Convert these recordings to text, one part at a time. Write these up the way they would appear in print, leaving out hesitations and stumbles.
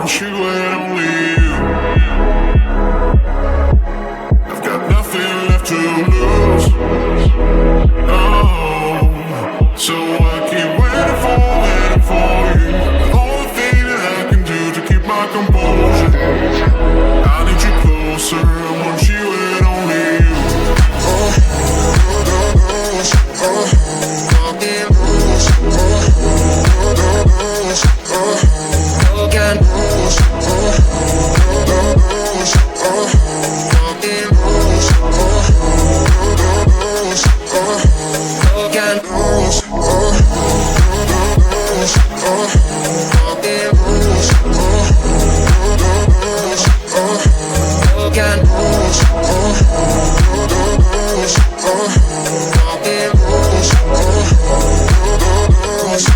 want you and only you. I've got nothing left to lose. Oh, so I keep waiting for you. The only thing that I can do to keep my composure. I need you closer, I want you and only you.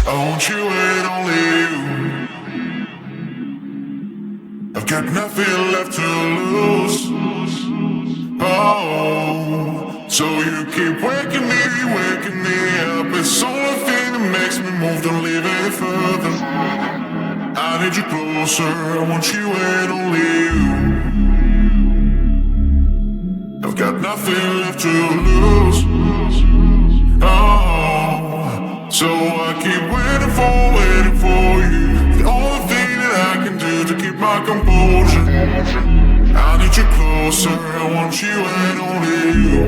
I want you and only you. I've got nothing left to lose. Oh, so you keep waking me up. It's the only thing that makes me move, don't leave any further. I need you closer, I want you and only you. I've got nothing left to lose. Oh, so I keep waiting for you. The only thing that I can do to keep my composure. I need you closer, I want you and only you.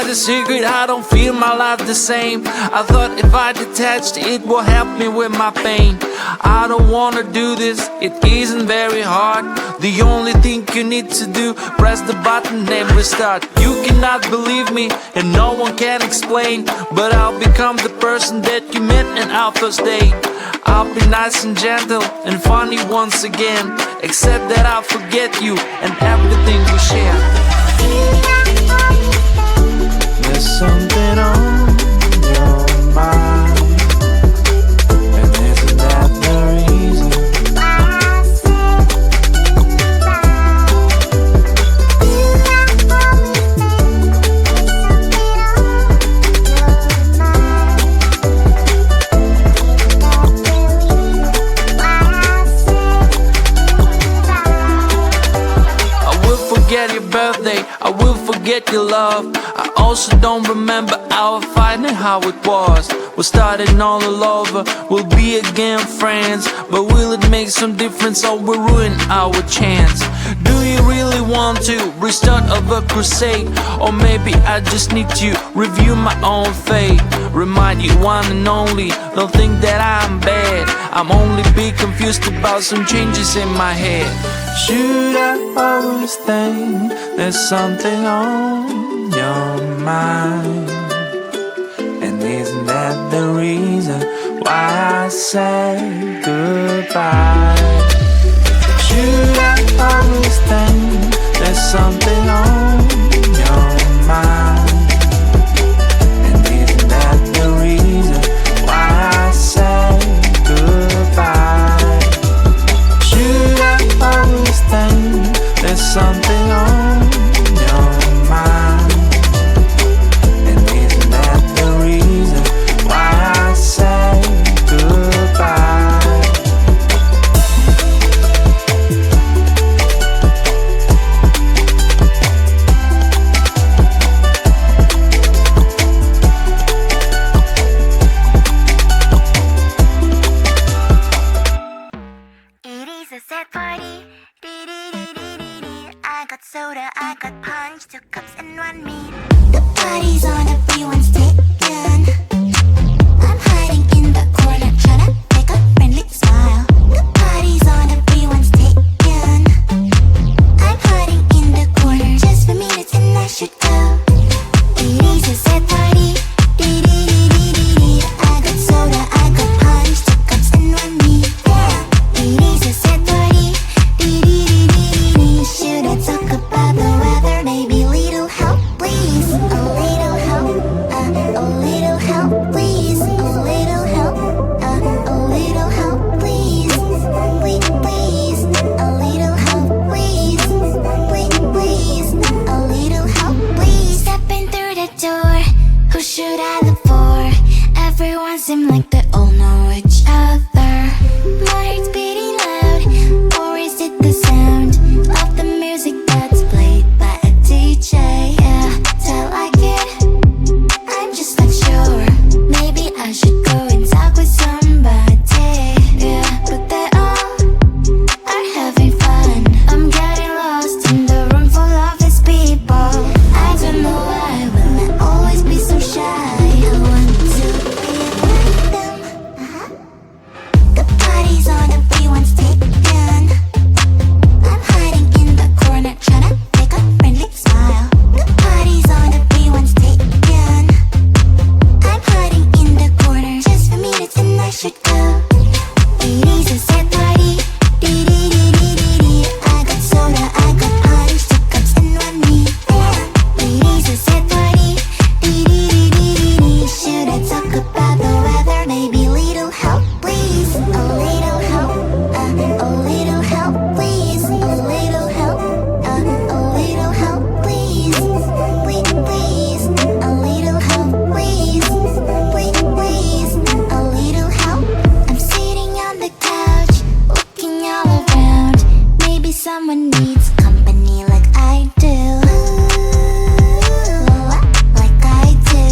The secret, I don't feel my life the same. I thought if I detached, it will help me with my pain. I don't wanna do this, it isn't very hard. The only thing you need to do, press the button and restart. You cannot believe me and no one can explain, but I'll become the person that you met in our first date. I'll be nice and gentle and funny once again, except that I'll forget you and everything we share. There's something on your mind, and isn't that the reason why I say I will forget your birthday, I will forget your love. I also don't remember our fight and how it was. We're starting all over, we'll be again friends, but will it make some difference or will ruin our chance? Do you really want to restart of a crusade? Or maybe I just need to review my own fate. Remind you one and only, don't think that I'm bad. I'm only be confused about some changes in my head. Should I always think there's something on your mind? And isn't that the reason why I say goodbye? Should I always think there's something on your mind? And isn't that the reason why I say goodbye? Should I always think there's something on your mind? And isn't that the reason why I say goodbye? soda, I got punch, 2 cups and 1 meat. The party's on, everyone's taken. I'm hiding in the corner, tryna make a friendly smile. The party's on, everyone's taken. I'm hiding in the corner just for minutes and I should go. It is a sad party. I got soda, I got punch, 2 cups and 1 meat. It is a sad party. Should I talk about the weather? Maybe little help, please. A little help, a little help, please. A little help, a little help, please. Please, a little help, please. Please, a little help, please. Stepping through the door, who should I look for? Everyone seems like they all know each other. My heart's beating loud, or is it the sound of the music that's played by a DJ? Yeah, do I like it? I'm just not sure. Maybe I should go and talk with somebody. Yeah, but they all are having fun. I'm getting lost in the room full of these people. I don't know why will I always be so shy. I want to be like them. The party's on, everyone's taken. I'm hiding in the corner, tryna make a friendly smile. The party's on, everyone's taken. I'm hiding in the corner just for minutes and I should go. It is a sad party. I got soda, I got punch, 2 cups and 1 meat. It is a sad party. Should I talk about the weather? Maybe little help, please. A little help, a little help, please. A little help, a little help, please. Please, a little help, please. Please, a little help. I'm sitting on the couch, looking all around. Maybe someone needs company like I do. Like I do.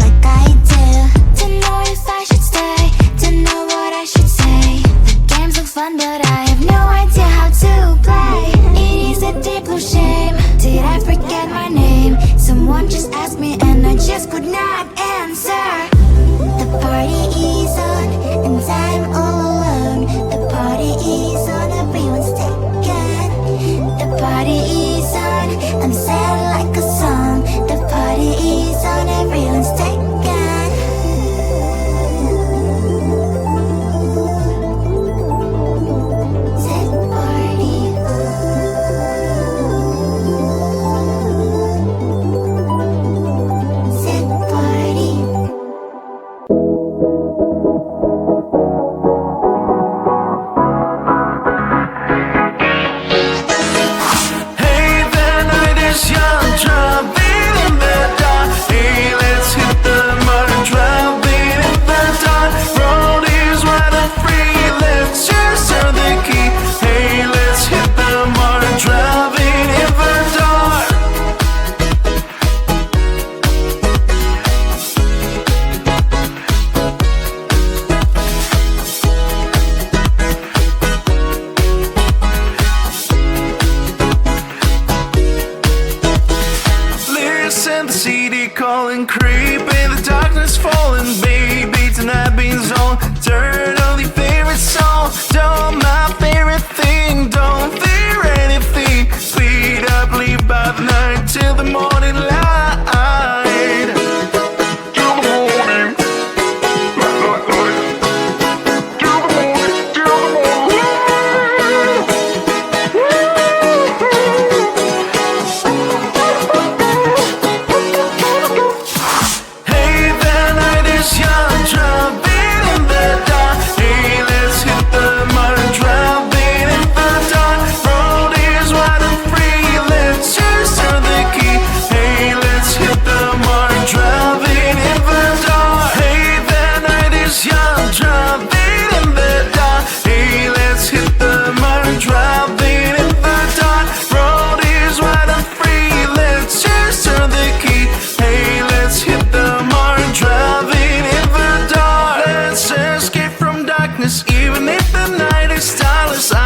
Like I do. Don't know if I should stay, don't know what I should say. The games look fun, but I have no idea how to play. It is a deep blue shame. Did I forget my name? Someone just asked me and I just could not answer. The party is on and I'm all alone. The party is on, everyone's taken. The party is on, I'm sad like a song. The party is on, everyone's taken. Sad party. Sad party. Hey, the night is young, driving in the dark. Hey, let's hit the mud and driving in the dark. Road is wide and free, let's just turn the key. Hey, let's hit the mud and driving in the dark. Listen, the city calling, creep in the darkness falling. Baby, tonight being on. Turn on your favorite song. Don't my favorite thing. Don't fear anything. Speed up, leave by the night till the morning light. Till the morning. Till the morning. Till the morning.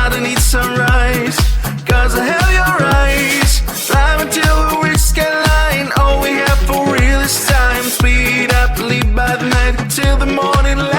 underneath sunrise, 'cause I have your eyes. Live until the weeks get line. All we have for real is time. Speed up, live by the night till the morning light.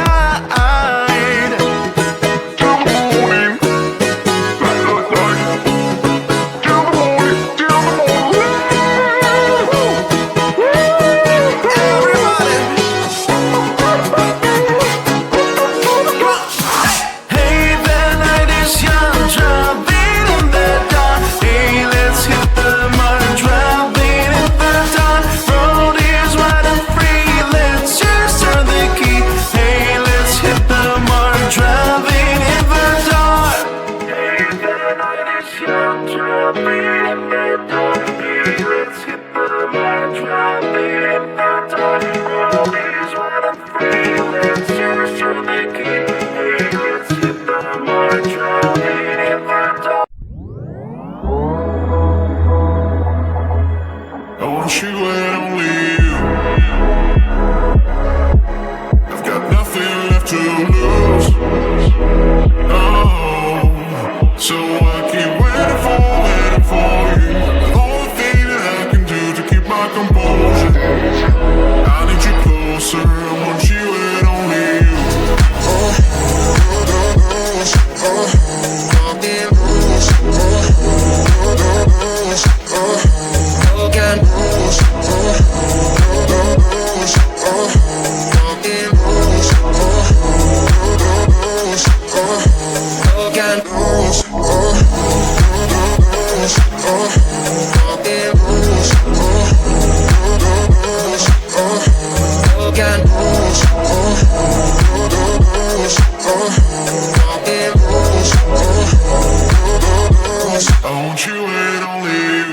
I want you and only you. I've got nothing left to lose. Oh, so I keep waiting for you. The only thing that I can do to keep my composure. I need you closer. I want you and only you. I want you and only you.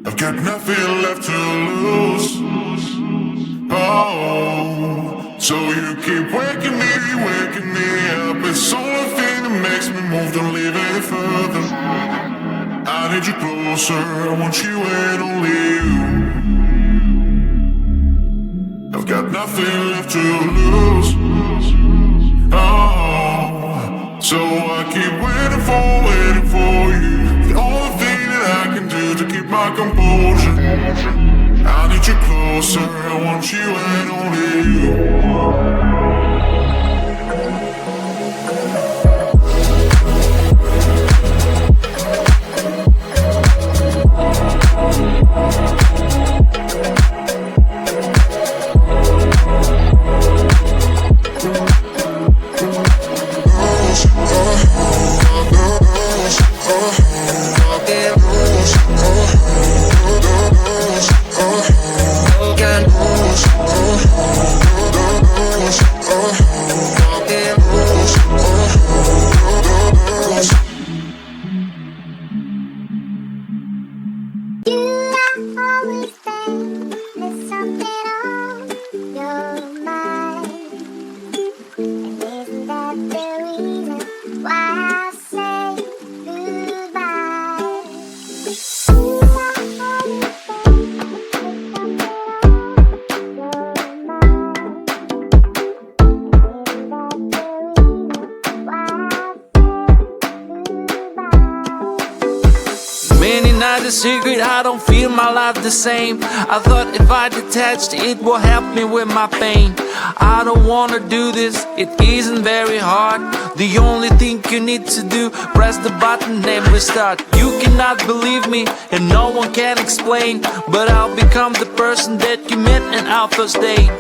I've got nothing left to lose. Oh, so you keep waking me up. It's the only thing that makes me move. Don't leave any further. I need you closer. I want you and only you. I've got nothing left to lose. Oh, so I keep waiting for you. The only thing that I can do to keep my composure. I need you closer. I want you and only you. The secret, I don't feel my life the same. I thought if I detached, it will help me with my pain. I don't wanna do this, it isn't very hard. The only thing you need to do, press the button and restart. You cannot believe me and no one can explain, but I'll become the person that you met in our first date.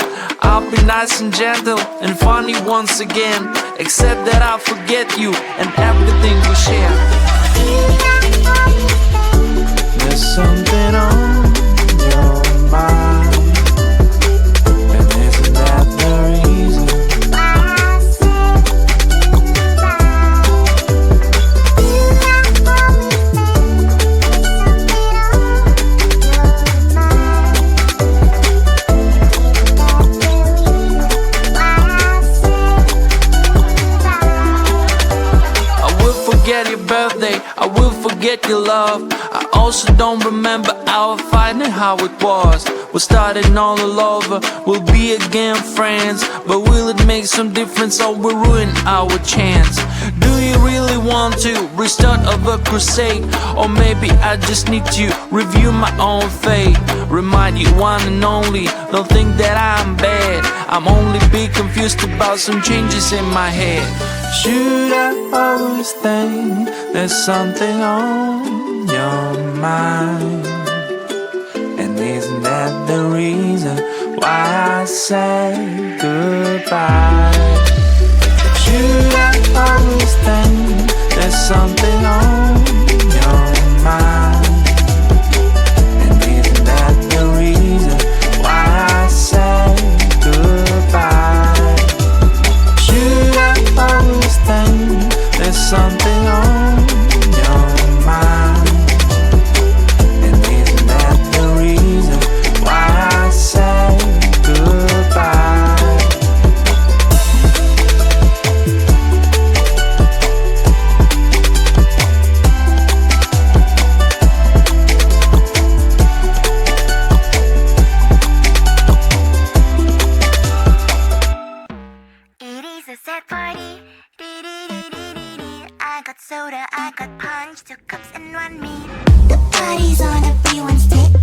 I'll be nice and gentle and funny once again, except that I'll forget you and everything we share. There's something on your mind, and isn't that the reason why I say I will forget your birthday, I will forget forget your love. I also don't remember our fight and how it was. We're starting all over, we'll be again friends. But will it make some difference or will ruin our chance? Do you really want to restart of a crusade? Or maybe I just need to review my own fate. Remind you one and only, don't think that I'm bad. I'm only be confused about some changes in my head. Should I always think there's something on your mind? And isn't that the reason why I say goodbye? Should I always think there's something on your mind? And isn't that the reason why I say goodbye? Should I always think there's something on your mind? And isn't that the reason why I say goodbye? It is a sad party. I got soda, I got punch, 2 cups and 1 meat. The party's on, everyone's tipsy.